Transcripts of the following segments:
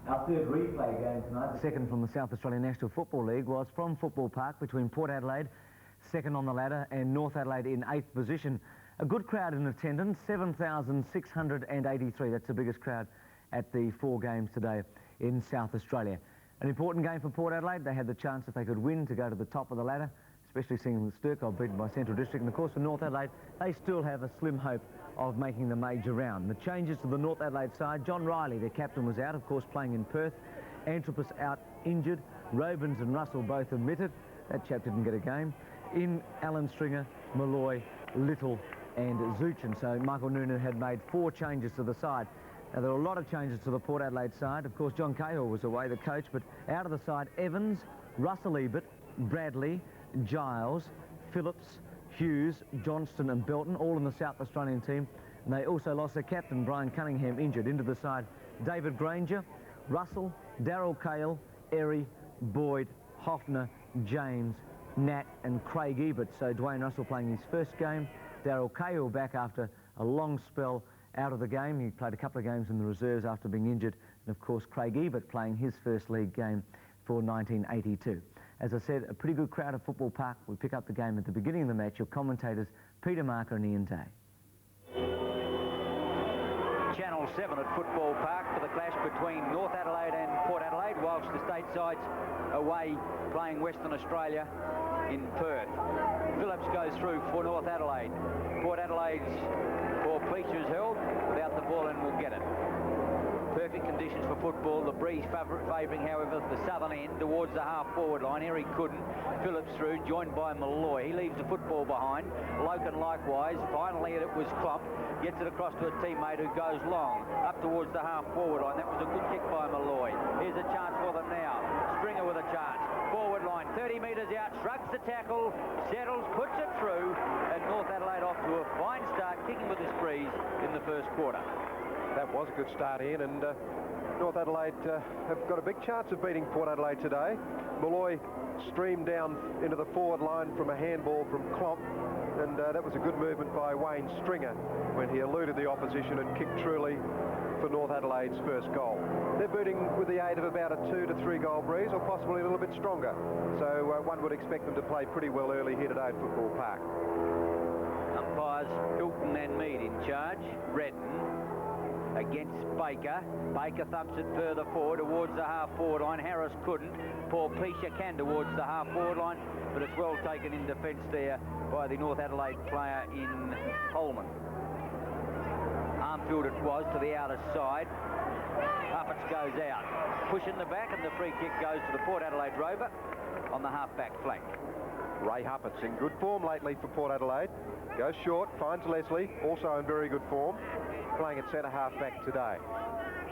Our third replay game tonight, the second from the South Australian National Football League, was from Football Park between Port Adelaide, second on the ladder, and North Adelaide in 8th position. A good crowd in attendance, 7,683. That's the biggest crowd at the 4 games today in South Australia. An important game for Port Adelaide. They had the chance, if they could win, to go to the top of the ladder, especially seeing Sturkov beaten by Central District. And of course for North Adelaide, they still have a slim hope of making the major round. The changes to the North Adelaide side: John Riley, their captain, was out, of course, playing in Perth. Antropos out injured. Robins and Russell both admitted. That chap didn't get a game. In Alan Stringer, Malloy, Little and Zuchin. So Michael Noonan had made 4 changes to the side. Now, there were a lot of changes to the Port Adelaide side. Of course, John Cahill was away, the coach, but out of the side, Evans, Russell Ebert, Bradley, Giles, Phillips, Hughes, Johnston and Belton, all in the South Australian team. And they also lost their captain, Brian Cunningham, injured. Into the side, David Granger, Russell, Darryl Cahill, Erie, Boyd, Hoffner, James, Nat and Craig Ebert. So Dwayne Russell playing his first game. Darryl Cahill back after a long spell out of the game. He played a couple of games in the reserves after being injured. And of course Craig Ebert playing his first league game for 1982. As I said, a pretty good crowd at Football Park. We pick up the game at the beginning of the match. Your commentators, Peter Marker and Ian Day. Channel 7 at Football Park for the clash between North Adelaide and Port Adelaide, whilst the state sides away playing Western Australia in Perth. Phillips goes through for North Adelaide. Port Adelaide's Porpecia is held without the ball and will get it. Perfect conditions for football. The breeze favouring, however, the southern end towards the half-forward line. Here he couldn't. Phillips through, joined by Malloy. He leaves the football behind. Loken likewise. Finally, it was Klomp. Gets it across to a teammate who goes long, up towards the half-forward line. That was a good kick by Malloy. Here's a chance for them now. Stringer with a chance. Forward line, 30 metres out, shrugs the tackle, settles, puts it through, and North Adelaide off to a fine start, kicking with this breeze in the first quarter. That was a good start, Ian, and North Adelaide have got a big chance of beating Port Adelaide today. Malloy streamed down into the forward line from a handball from Klomp, and that was a good movement by Wayne Stringer when he eluded the opposition and kicked truly for North Adelaide's first goal. They're booting with the aid of about a 2 to 3 goal breeze, or possibly a little bit stronger. So one would expect them to play pretty well early here today at Football Park. Umpires Hilton and Mead in charge. Redden against Baker. Baker thumps it further forward towards the half-forward line. Harris couldn't. Porpecia can towards the half-forward line, but it's well taken in defence there by the North Adelaide player in Holman. Armfield it was to the outer side. Huppets goes out. Push in the back, and the free kick goes to the Port Adelaide Rover on the half-back flank. Ray Huppets in good form lately for Port Adelaide. Goes short, finds Leslie, also in very good form, playing at centre half-back today.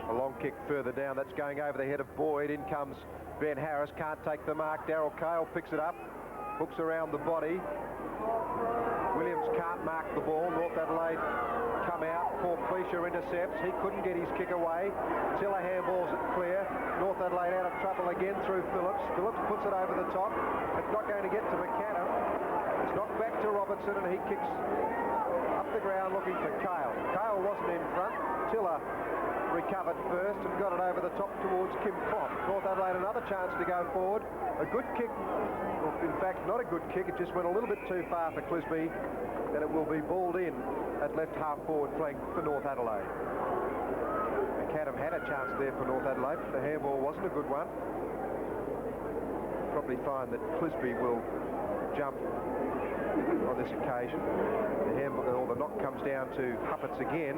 A long kick further down, that's going over the head of Boyd. In comes Ben Harris, can't take the mark. Darryl Cahill picks it up, hooks around the body. Williams can't mark the ball. North Adelaide come out. Porpecia intercepts. He couldn't get his kick away. Tiller handballs it clear. North Adelaide out of trouble again through Phillips. Phillips puts it over the top. It's not going to get to McAdam. It's knocked back to Robertson, and he kicks up the ground looking for Cahill. Cahill wasn't in front. Tiller recovered first and got it over the top towards Kim Klomp. North Adelaide another chance to go forward. A good kick. Well, in fact, not a good kick. It just went a little bit too far for Clisby, and it will be balled in at left half-forward flank for North Adelaide. McAdam had a chance there for North Adelaide. The handball wasn't a good one. Probably find that Clisby will jump on this occasion. The handball, or the knock, comes down to Huppets again.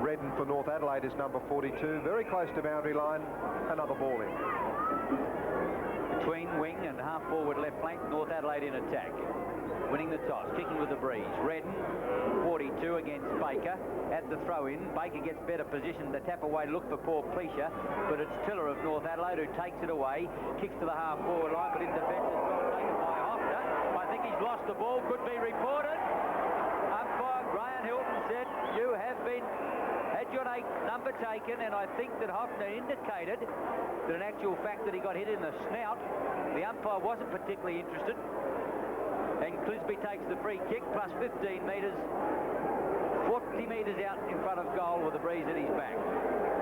Redden for North Adelaide is number 42, very close to boundary line. Another ball in. Between wing and half-forward left flank, North Adelaide in attack. Winning the toss, kicking with the breeze. Redden, 42 against Baker. At the throw-in, Baker gets better position to tap away, look for Porpecia, but it's Tiller of North Adelaide who takes it away, kicks to the half-forward line, but in defence it's well taken by Hoffner. I think he's lost the ball, could be reported. Umpire Graham Hilton said, you have had your number taken, and I think that Hoffner indicated that in actual fact that he got hit in the snout. The umpire wasn't particularly interested. And Clisby takes the free kick, plus 15 metres 40 metres out in front of goal with the breeze at his back.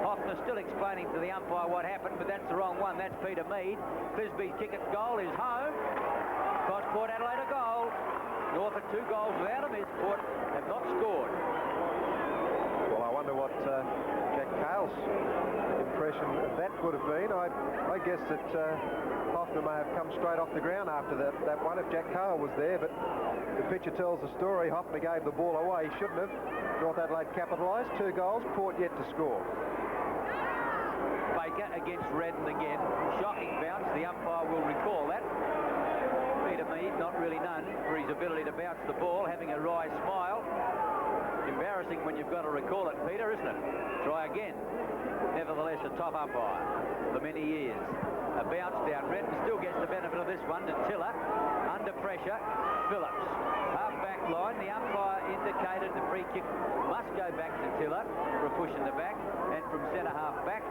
Hoffner still explaining to the umpire what happened, but that's the wrong one. That's Peter Mead. Fisby's kick at goal is home. Cost Port Adelaide a goal. North are 2 goals without a miss. Port have not scored. Well, I wonder what Jack Cale's impression of that would have been. I guess that Hoffner may have come straight off the ground after that one if Jack Cale was there, but the picture tells the story. Hoffner gave the ball away. He shouldn't have. North Adelaide capitalised. 2 goals. Port yet to score. Baker against Redden again. Shocking bounce. The umpire will recall that. Peter Mead, not really known for his ability to bounce the ball, having a wry smile. Embarrassing when you've got to recall it, Peter, isn't it? Try again. Nevertheless, a top umpire for many years. A bounce down. Redden still gets the benefit of this one. Tiller under pressure. Phillips. Half-back line. The umpire indicated the free kick must go back to Tiller for a push in the back. And from centre-half back,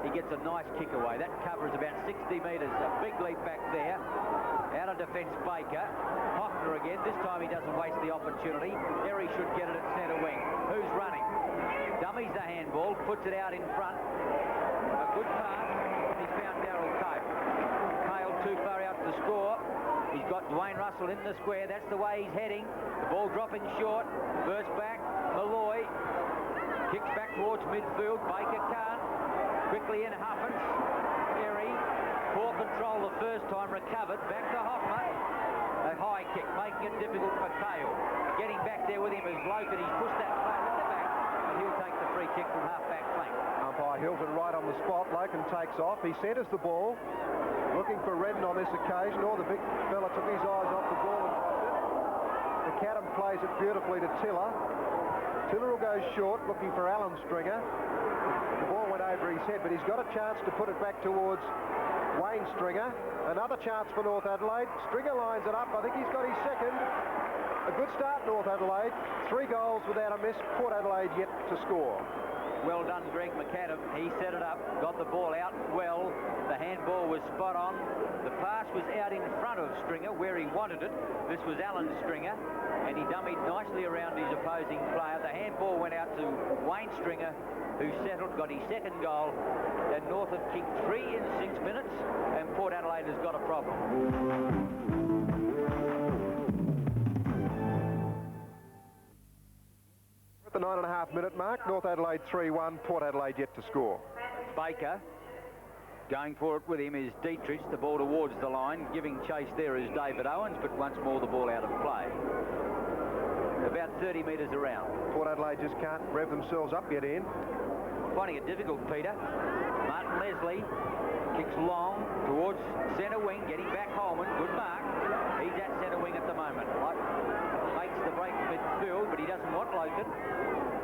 he gets a nice kick away. That covers about 60 metres. A big leap back there. Out of defence, Baker. Hoffner again. This time he doesn't waste the opportunity. Derry should get it at centre wing. Who's running? Dummies the handball. Puts it out in front. A good pass. He's found Darryl Cale. Cale too far out to score. He's got Dwayne Russell in the square. That's the way he's heading. The ball dropping short. Burst back. Malloy. Kicks back towards midfield. Baker can't. Quickly in Huffins. Derry. Poor control the first time. Recovered. Back to Hoffner. A high kick, making it difficult for Cale. Getting back there with him is Loken. He's pushed that player in the back, and he'll take the free kick from half-back flank. Umpire Hilton right on the spot. Loken takes off. He centres the ball. Looking for Redden on this occasion. The big fella took his eyes off the ball and dropped it. McAdam plays it beautifully to Tiller. Tiller will go short, looking for Alan Stringer. The ball went over his head, but he's got a chance to put it back towards Wayne Stringer. Another chance for North Adelaide. Stringer lines it up. I think he's got his second. A good start, North Adelaide. 3 goals without a miss. Port Adelaide yet to score. Well done, Greg McAdam. He set it up, got the ball out well. The handball was spot on. The pass was out in front of Stringer where he wanted it. This was Alan Stringer, and he dummied nicely around his opposing player. The handball went out to Wayne Stringer, who settled, got his second goal. And North have kicked 3 in 6 minutes, and Port Adelaide has got a problem. At the 9.5-minute mark, North Adelaide 3-1, Port Adelaide yet to score. Baker going for it with him is Dietrich. The ball towards the line. Giving chase there is David Owens, but once more the ball out of play. About 30 metres around. Port Adelaide just can't rev themselves up yet, Ian. Finding it difficult, Peter. Martin Leslie kicks long towards centre wing, getting back Holman. Good mark. He's at centre wing at the moment. Makes the break midfield, but he doesn't want Loken.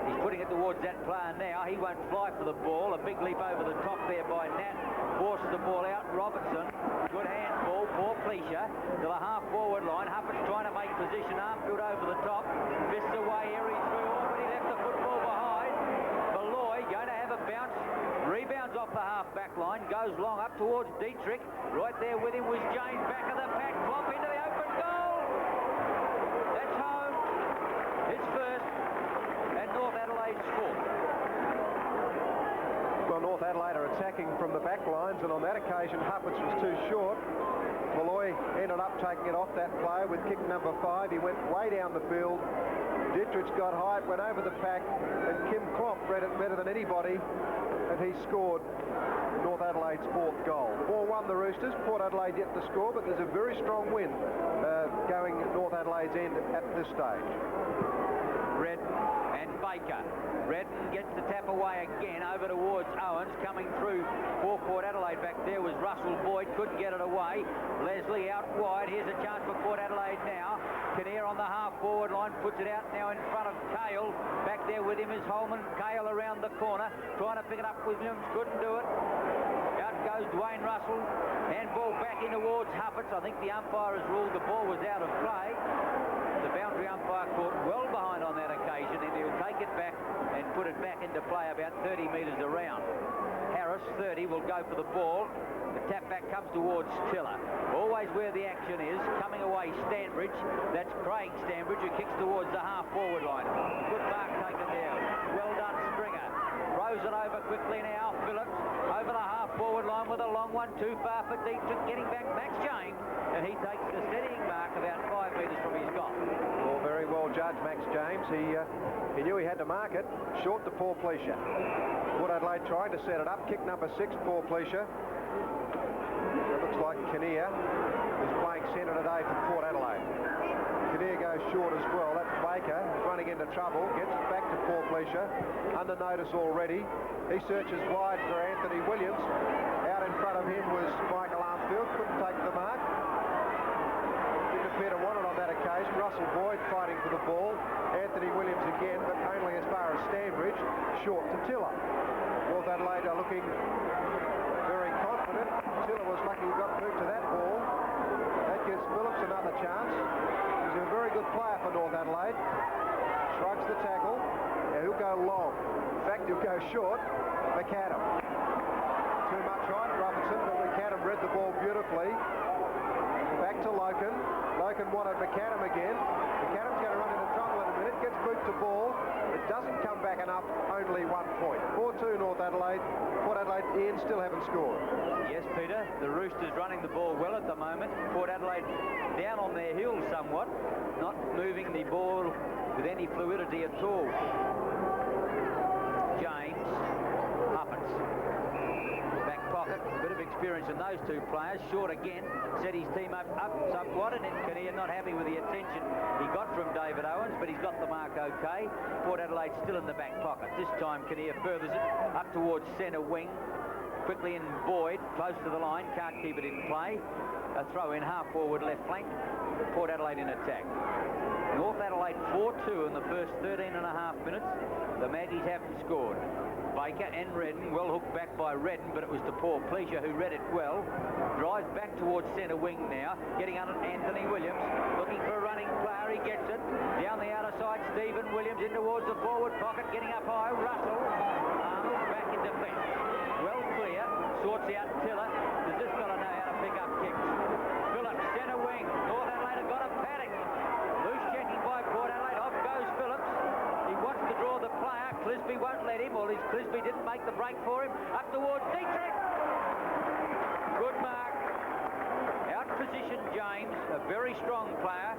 He's putting it towards that player now. He won't fly for the ball. A big leap over the top there by Nat. Forces the ball out. Robertson. Good handball. Poor Fleischer to the half-forward line. Hufford's trying to make position. Armfield over the top. Fists away. Airy through. But he left the football behind. Malloy going to have a bounce. Rebounds off the half-back line. Goes long up towards Dietrich. Right there with him was James. Back of the pack. Flop into the open goal. That's home. It's first. And North Adelaide's fourth. Well, North Adelaide are attacking from the back lines, and on that occasion, Huppets was too short. Malloy ended up taking it off that player with kick number 5. He went way down the field. Dietrich got high, went over the pack, and Kim Klomp read it better than anybody, and he scored North Adelaide's 4th goal. 4-1 the Roosters. Port Adelaide yet to score, but there's a very strong win going at North Adelaide's end at this stage. Redden and Baker. Redden gets the tap away again over towards Owens. Coming through for Port Adelaide. Back there was Russell Boyd. Couldn't get it away. Leslie out wide. Here's a chance for Port Adelaide now. Kinnear on the half-forward line. Puts it out now in front of Cale. Back there with him is Holman. Cale around the corner. Trying to pick it up with Williams. Couldn't do it. Out goes Dwayne Russell. Handball back in towards Huppets. I think the umpire has ruled the ball was out of play. The boundary umpire caught well behind on that occasion, and he'll take it back and put it back into play about 30 metres around. Harris, 30, will go for the ball. The tap back comes towards Tiller. Always where the action is. Coming away, Stanbridge. That's Craig Stanbridge, who kicks towards the half-forward line. Good mark taken down. Well done, Stringer. Throws it over quickly now. Phillips over the half-forward line with a long one. Too far for Dietrich. Getting back Max James. And he takes the steadying mark about 5 metres from his goal. Well, very well judged, Max James. He knew he had to mark it. Short to Paul Fleischer. Port Adelaide trying to set it up. Kick number 6, Paul Fleischer. It looks like Kinnear is playing centre today for Port Adelaide. Kinnear goes short as well. That's Baker running into trouble. Gets it back to Paul Fleischer. Under notice already. He searches wide for Anthony Williams. Out in front of him was Michael Armfield. Couldn't take the mark. Didn't appear to want it on that occasion. Russell Boyd fighting for the ball. Anthony Williams again, but only as far as Stanbridge. Short to Tiller. North Adelaide are looking very confident. Tiller was lucky he got through to that ball. That gives Phillips another chance. He's a very good player for North Adelaide. Shrugs the tackle. Yeah, he'll go long. In fact, he'll go short. McAdam. Too much height, Robertson, but McAdam read the ball beautifully. Back to Loken. Loken wanted McAdam again. McAdam's going to run into trouble in a minute. Gets boot to ball. It doesn't come back enough. Only 1 point. 4-2 North Adelaide. Port Adelaide, Ian, still haven't scored. Yes, Peter. The Roosters running the ball well at the moment. Port Adelaide down on their heels somewhat. Not moving the ball with any fluidity at all. James. Huppets. Back pocket. A bit of experience in those two players. Short again. Set his team up somewhat, and Kinnear not happy with the attention he got from David Owens, but he's got the mark okay. Port Adelaide still in the back pocket. This time Kinnear furthers it up towards centre wing. Quickly in Boyd, close to the line, can't keep it in play. A throw in half forward left flank. Port Adelaide in attack. North Adelaide 4-2 in the first 13.5 minutes. The Maggies haven't scored. Baker and Redden, well hooked back by Redden, but it was to Paul Fleischer who read it well. Drives back towards centre wing now, getting under Anthony Williams, looking for a running player, he gets it. Down the outer side, Stephen Williams in towards the forward pocket, getting up high, Russell. Arnold back in defence. Well clear, sorts out Tiller. Does this fella know how to pick up kicks? Phillips, centre wing, North Adelaide have got a paddock. Loose checking by Port Adelaide, off goes Phillips. He wants to draw the player. Clisby won't let him, or Clisby didn't make the break for him. Up towards Dietrich. Good mark. Out position James, a very strong player.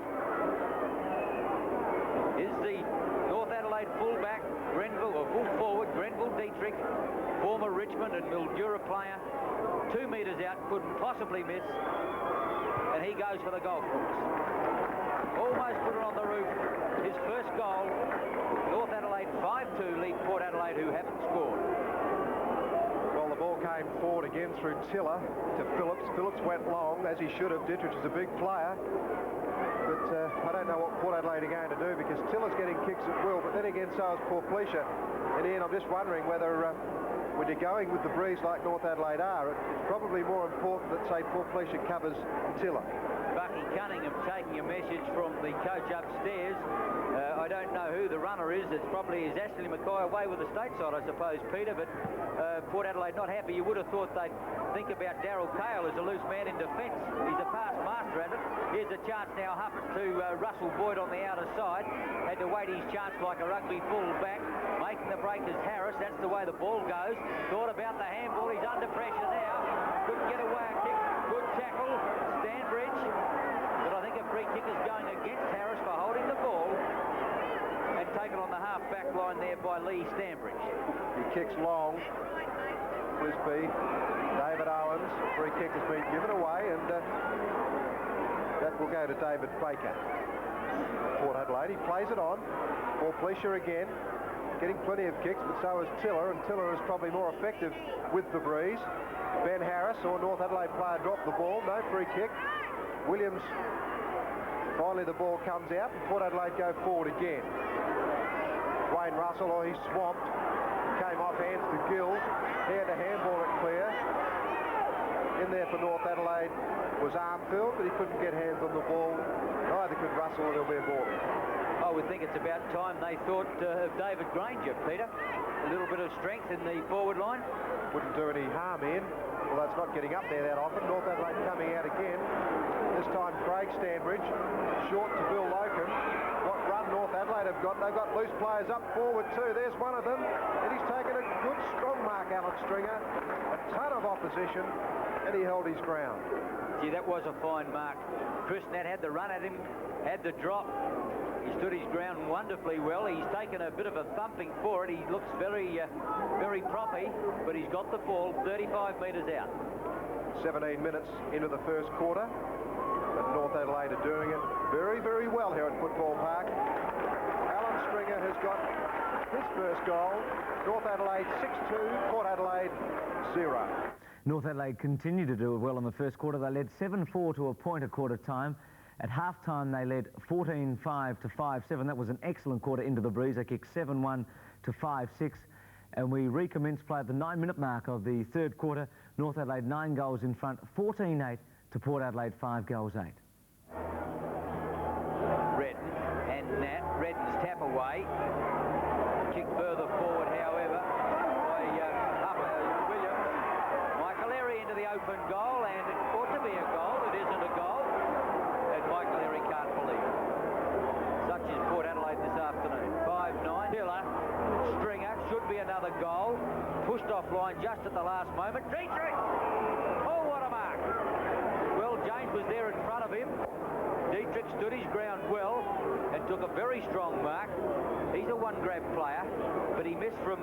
Is the North Adelaide fullback, Grenville, or full forward, Grenville Dietrich, former Richmond and Mildura player. 2 metres out, couldn't possibly miss. And he goes for the golf course. Almost put it on the roof. His first goal. North Adelaide 5-2 lead Port Adelaide, who haven't scored. Well, the ball came forward again through Tiller to Phillips. Phillips went long, as he should have. Dietrich is a big player. But I don't know what Port Adelaide are going to do, because Tiller's getting kicks at will, but then again so is Paul Fleischer. And Ian, I'm just wondering whether when you're going with the breeze like North Adelaide are, it's probably more important that, say, Paul Fleischer covers Tiller. Bucky Cunningham taking a message from the coach upstairs. I don't know who the runner is. It's probably Ashley McCoy away with the stateside, I suppose, Peter. But Port Adelaide not happy. You would have thought they'd think about Darryl Cale as a loose man in defence. He's a past master at it. Here's a chance now, Huppert to Russell Boyd on the outer side. Had to wait his chance like a rugby full back. Making the break is Harris. That's the way the ball goes. Thought about the handball. He's under pressure now. Couldn't get away a kick. Good tackle. Stanbridge. But I think a free kick is going against Harris for holding the ball. And taken on the half-back line there by Lee Stanbridge. He kicks long. Clisby, David Owens. Free kick has been given away, and that will go to David Baker. Port Adelaide, he plays it on. Paul Fleischer again, getting plenty of kicks, but so is Tiller, and Tiller is probably more effective with the breeze. Ben Harris, or North Adelaide player, dropped the ball. No free kick. Williams, finally the ball comes out, and Port Adelaide go forward again. Wayne Russell, he's swamped. Came off hands to Gill. He had the handball it clear. in there for North Adelaide was Armfield, but he couldn't get hands on the ball. Neither could Russell or Morley. I would think it's about time they thought of David Granger, Peter. A little bit of strength in the forward line. Wouldn't do any harm, Ian, although it's not getting up there that often. North Adelaide coming out again. This time Craig Stanbridge, short to Bill Loken. What run North Adelaide have got? They've got loose players up forward too. There's one of them, and he's taken a good strong mark, Alan Stringer. A ton of opposition, and he held his ground. Gee, that was a fine mark. Chris Nat had the run at him, had the drop. He stood his ground wonderfully well. He's taken a bit of a thumping for it. He looks very, very proppy, but he's got the ball 35 metres out. 17 minutes into the first quarter. But North Adelaide are doing it very, very well here at Football Park. Alan Stringer has got his first goal. North Adelaide 6-2, Port Adelaide 0. North Adelaide continued to do it well in the first quarter. They led 7-4 to a point a quarter time. At half-time, they led 14-5 to 5-7. That was an excellent quarter into the breeze. They kicked 7-1 to 5-6. And we recommenced play at the 9-minute mark of the third quarter. North Adelaide 9 goals in front, 14-8 to Port Adelaide 5 goals 8. Redden and Nat. Redden's tap away. Kick further forward, however, by Williams. Michael Airy into the open goal, and it ought to be a goal. It isn't a goal. And Michael Airy can't believe it. Such is Port Adelaide this afternoon. 5-9. Taylor, Stringer, should be another goal. Pushed offline just at the last moment. Dietrich! Oh, what a mark! Well, James was there in front of him. Dietrich stood his ground well and took a very strong mark. He's a one-grab player, but he missed from...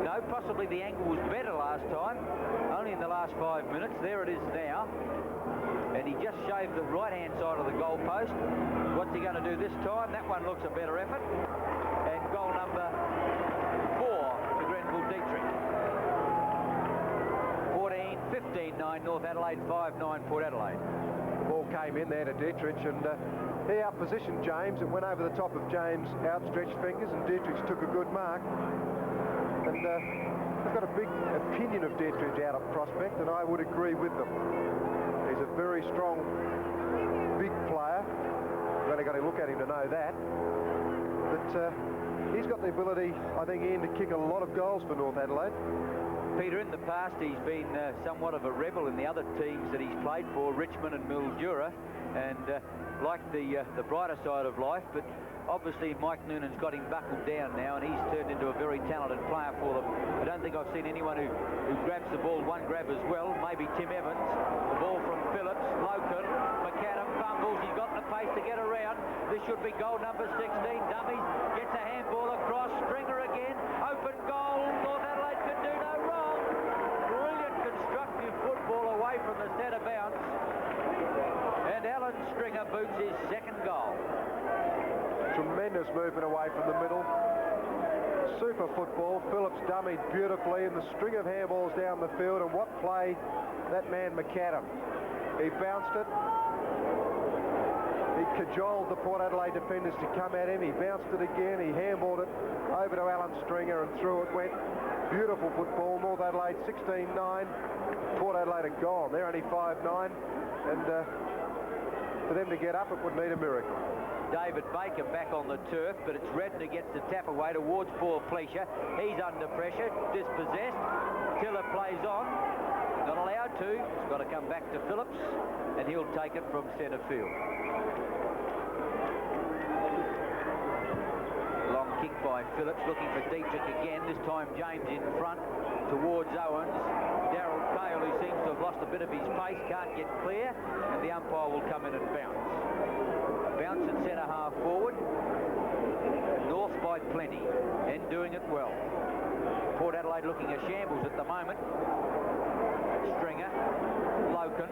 No, possibly the angle was better last time. Only in the last 5 minutes. There it is now. And he just shaved the right-hand side of the goal post. What's he going to do this time? That one looks a better effort. And goal number 4 to Grenville Dietrich. 14-15-9 North Adelaide, 5-9 Port Adelaide. Ball came in there to Dietrich, and he outpositioned James. It went over the top of James' outstretched fingers, and Dietrich took a good mark. And I've got a big opinion of Dietrich out at prospect, and I would agree with them. He's a very strong, big player. You've only got to look at him to know that. But he's got the ability, I think, Ian, to kick a lot of goals for North Adelaide. Peter, in the past, he's been somewhat of a rebel in the other teams that he's played for, Richmond and Mildura, and liked the brighter side of life, but obviously Mike Noonan's got him buckled down now, and he's turned into a very talented player for them. I don't think I've seen anyone who grabs the ball one grab as well. Maybe Tim Evans. The ball from Phillips, Loken, McAdam fumbles. He's got the pace to get around. This should be goal number 16. Dummies gets a handball across. Stringer again. Open goal. North Adelaide can do no wrong. Brilliant constructive football away from the centre bounce. And Alan Stringer boots his second goal. Tremendous movement away from the middle. Super football. Phillips dummied beautifully, and the string of handballs down the field, and what play that man McAdam. He bounced it. He cajoled the Port Adelaide defenders to come at him. He bounced it again. He handballed it over to Alan Stringer, and through it went. Beautiful football. North Adelaide 16-9. Port Adelaide are gone. They're only 5-9, and for them to get up, it would need a miracle. David Baker back on the turf, but it's Redden who gets the tap away towards Paul Fleischer. He's under pressure, dispossessed. Tiller plays on. Not allowed to. He's got to come back to Phillips, and he'll take it from centre field. Long kick by Phillips, looking for Dietrich again. This time James in front towards Owens. Darryl Cale, who seems to have lost a bit of his pace, can't get clear, and the umpire will come in and bounce. Bounce at centre half forward. North by plenty, and doing it well. Port Adelaide looking a shambles at the moment. Stringer, Loken,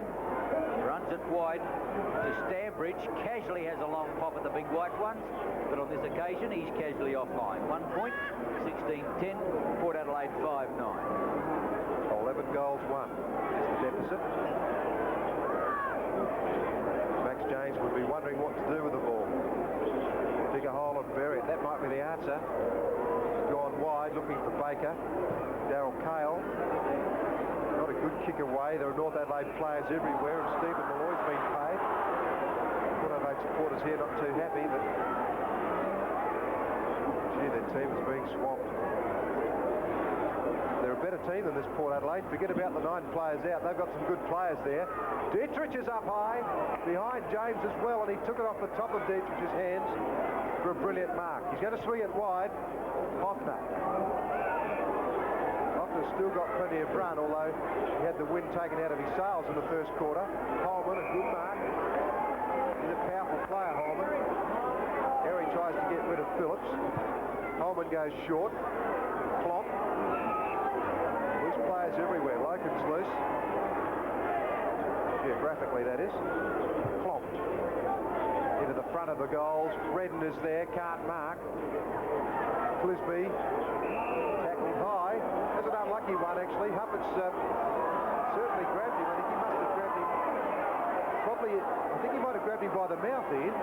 runs it wide to Stanbridge. Casually has a long pop at the big white ones, but on this occasion he's casually offline. 1 point, 16-10, Port Adelaide 5-9. 11 goals won is the deficit. Max James would be wondering what to do with the ball. Dig a hole and bury it. That might be the answer. Gone wide, looking for Baker. Darryl Cale. Not a good kick away. There are North Adelaide players everywhere, and Stephen Malloy's been paid. Port Adelaide supporters here not too happy, but gee, their team is being swamped. They're a better team than this Port Adelaide. Forget about the 9 players out. They've got some good players there. Dietrich is up high, behind James as well, and he took it off the top of Dietrich's hands for a brilliant mark. He's going to swing it wide. Hoffner. Hoffner's still got plenty of run, although he had the wind taken out of his sails in the first quarter. Holman, a good mark. He's a powerful player, Holman. Harry tries to get rid of Phillips. Holman goes short. Klomp. Loose players everywhere. Loken's loose. Geographically, that is. Klomp. Into the front of the goals. Redden is there. Can't mark. Clisby. Tackled high. That's an unlucky one, actually. Huppets certainly grabbed him. I think he must have grabbed him. Probably, I think he might have grabbed him by the mouth, Ian.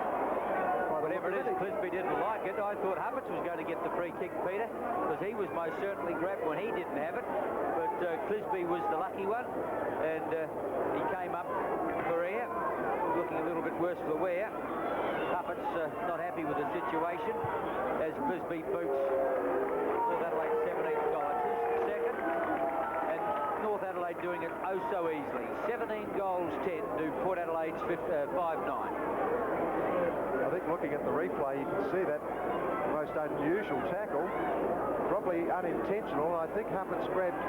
Whatever it is, Clisby didn't like it. I thought Huppets was going to get the free kick, Peter, because he was most certainly grabbed when he didn't have it. But Clisby was the lucky one, and he came up for air, looking a little bit worse for wear. Huppets not happy with the situation as Clisby boots North Adelaide 17 goals. Second, and North Adelaide doing it oh so easily. 17 goals 10 to Port Adelaide's 5-9. I think looking at the replay, you can see that most unusual tackle, probably unintentional. I think Huppets grabbed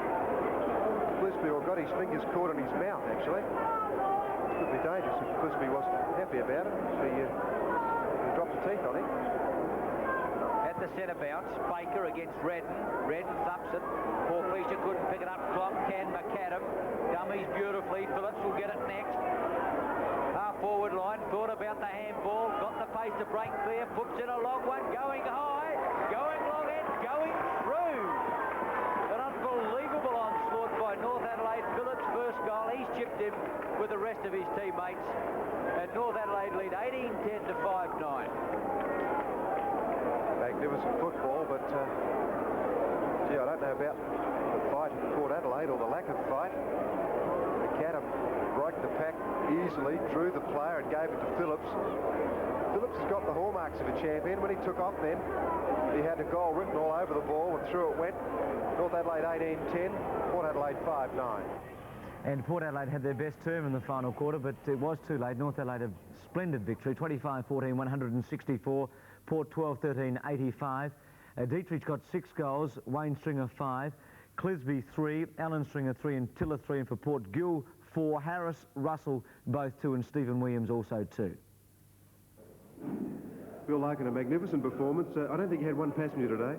Clisby or got his fingers caught in his mouth, actually. It could be dangerous if Clisby wasn't happy about it. He dropped the teeth on him. At the centre bounce, Baker against Redden. Redden thups it. Paul Fisher couldn't pick it up. Klopp can. McAdam dummies beautifully. Phillips will get it next. Forward line, thought about the handball, got the pace to break clear, puts in a long one, going high, going long end, going through. An unbelievable onslaught by North Adelaide. Phillips' first goal, he's chipped him with the rest of his teammates, and North Adelaide lead 18-10 to 5-9. Magnificent football, but gee, I don't know about the fight at Port Adelaide or the lack of fight. McAdam broke the pack easily, drew the player and gave it to Phillips. Phillips has got the hallmarks of a champion. When he took off then, he had a goal written all over the ball, and through it went. North Adelaide 18-10, Port Adelaide 5-9. And Port Adelaide had their best term in the final quarter, but it was too late. North Adelaide a splendid victory, 25-14, 164. Port 12-13, 85. Dietrich got 6 goals, Wayne Stringer 5. Clisby 3, Alan Stringer 3 and Tiller 3, and for Port Gill 4, Harris, Russell both 2 and Stephen Williams also 2. Bill Larkin, a magnificent performance. I don't think you had one passenger today.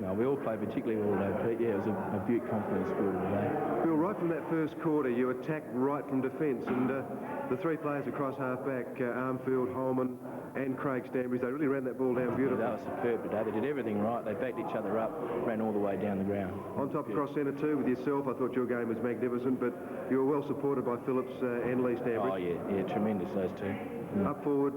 No, we all played particularly well today, Pete. Yeah, it was a Butte confidence school today. Bill, right from that first quarter, you attacked right from defence, and the 3 players across half-back, Armfield, Holman and Craig Stanbridge, they really ran that ball down beautifully. Yeah, that was superb today. They did everything right. They backed each other up, ran all the way down the ground. On top across centre too with yourself, I thought your game was magnificent, but you were well supported by Phillips and Lee Stanbridge. Oh, yeah, tremendous, those two. Mm. Up forward,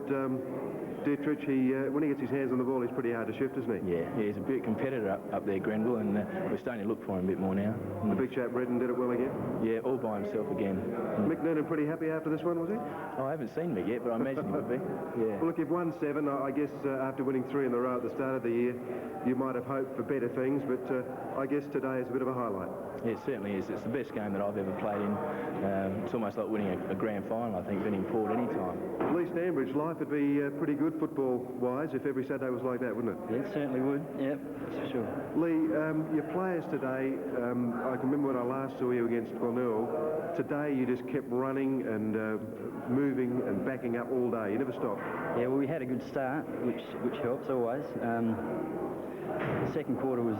Dietrich, when he gets his hands on the ball, he's pretty hard to shift, isn't he? Yeah, he's a big competitor up there, Grenville, and we're starting to look for him a bit more now. The big chap Redden did it well again? Yeah, all by himself again. Mick Noonan pretty happy after this one, was he? Oh, I haven't seen Mick yet, but I imagine he would be. Yeah. Well, look, you've won 7. I guess after winning 3 in a row at the start of the year, you might have hoped for better things, but I guess today is a bit of a highlight. Yeah, it certainly is. It's the best game that I've ever played in. It's almost like winning a grand final, I think, winning Port any time. Lee Stanbridge, life would be pretty good football-wise if every Saturday was like that, wouldn't it? Yeah, it certainly would. Yeah, that's for sure. Lee, your players today, I can remember when I last saw you against Glenelg. Today you just kept running and moving and backing up all day. You never stopped. Yeah, well, we had a good start, which helps always. The second quarter was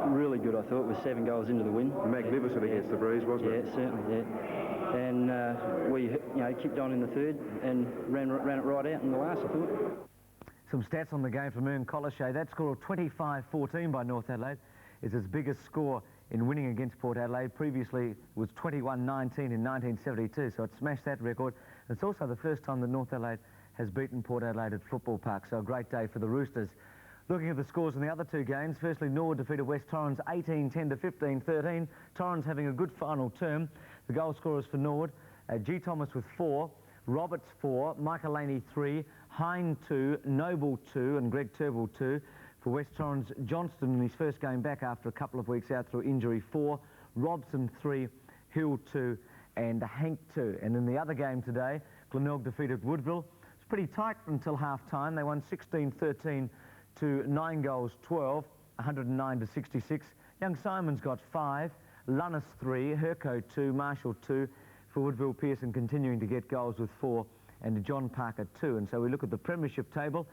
really good, I thought, with 7 goals into the win. Magnificent against the Breeze, wasn't it? Yeah, certainly, yeah. And we, kicked on in the third and ran it right out in the last, I thought. Some stats on the game from Ern Collishay. That score of 25-14 by North Adelaide is its biggest score in winning against Port Adelaide. Previously it was 21-19 in 1972, so it smashed that record. It's also the first time that North Adelaide has beaten Port Adelaide at Football Park, so a great day for the Roosters. Looking at the scores in the other 2 games, firstly Norwood defeated West Torrens 18-10 to 15-13. Torrens having a good final term. The goal scorers for Norwood, G. Thomas with 4, Roberts 4, Michael Laney 3, Hine 2, Noble 2 and Greg Turnbull 2. For West Torrens, Johnston in his first game back after a couple of weeks out through injury 4, Robson 3, Hill 2 and Hank 2. And in the other game today, Glenelg defeated Woodville. It's pretty tight until half-time. They won 16-13 to 9 goals 12, 109 to 66. Young Simons got 5, Lunnis 3, Herco 2, Marshall 2. For Woodville, Pearson continuing to get goals with 4 and John Parker 2. And so we look at the premiership table.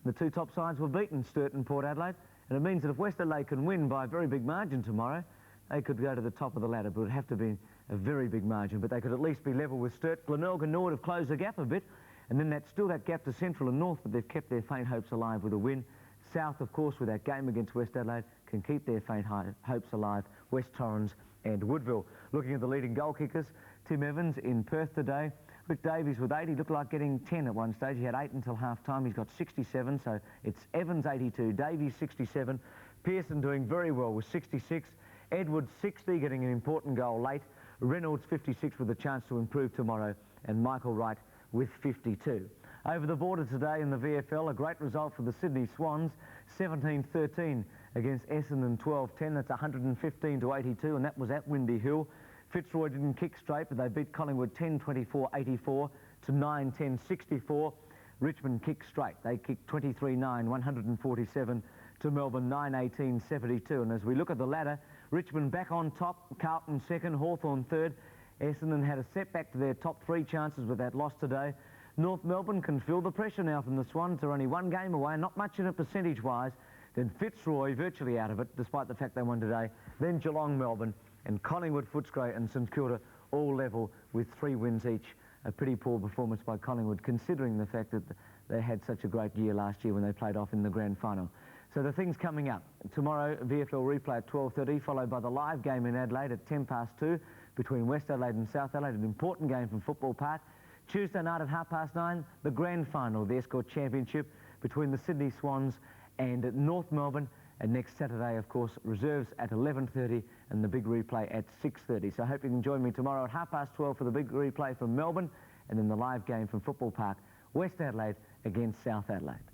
The two top sides were beaten, Sturt and Port Adelaide, and it means that if West Adelaide can win by a very big margin tomorrow, they could go to the top of the ladder, but it would have to be a very big margin. But they could at least be level with Sturt. Glenelg and Norwood have closed the gap a bit, and then that's still that gap to Central and North, but they've kept their faint hopes alive with a win. South, of course, with that game against West Adelaide, can keep their faint hopes alive. West Torrens and Woodville. Looking at the leading goal kickers, Tim Evans in Perth today. Rick Davies with 8, he looked like getting 10 at one stage. He had 8 until half-time. He's got 67, so it's Evans 82, Davies 67, Pearson doing very well with 66, Edwards 60, getting an important goal late, Reynolds 56 with a chance to improve tomorrow, and Michael Wright with 52. Over the border today in the VFL, a great result for the Sydney Swans, 17-13 against Essendon 12-10. That's 115 to 82, and that was at Windy Hill. Fitzroy didn't kick straight, but they beat Collingwood 10-24-84 to 9-10-64. Richmond kicked straight. They kicked 23-9, 147 to Melbourne 9-18-72. And as we look at the ladder, Richmond back on top, Carlton second, Hawthorn third. Essendon had a setback to their top 3 chances with that loss today. North Melbourne can feel the pressure now from the Swans. They're only 1 game away, not much in it percentage-wise. Then Fitzroy virtually out of it, despite the fact they won today. Then Geelong, Melbourne, and Collingwood, Footscray and St Kilda all level with 3 wins each. A pretty poor performance by Collingwood, considering the fact that they had such a great year last year when they played off in the grand final. So the things coming up. Tomorrow, VFL replay at 12:30, followed by the live game in Adelaide at 2:10 between West Adelaide and South Adelaide, an important game from Football Park. Tuesday night at 9:30, the grand final, the Escort Championship between the Sydney Swans and North Melbourne. And next Saturday, of course, reserves at 11:30 and the big replay at 6:30. So I hope you can join me tomorrow at 12:30 for the big replay from Melbourne and then the live game from Football Park, West Adelaide against South Adelaide.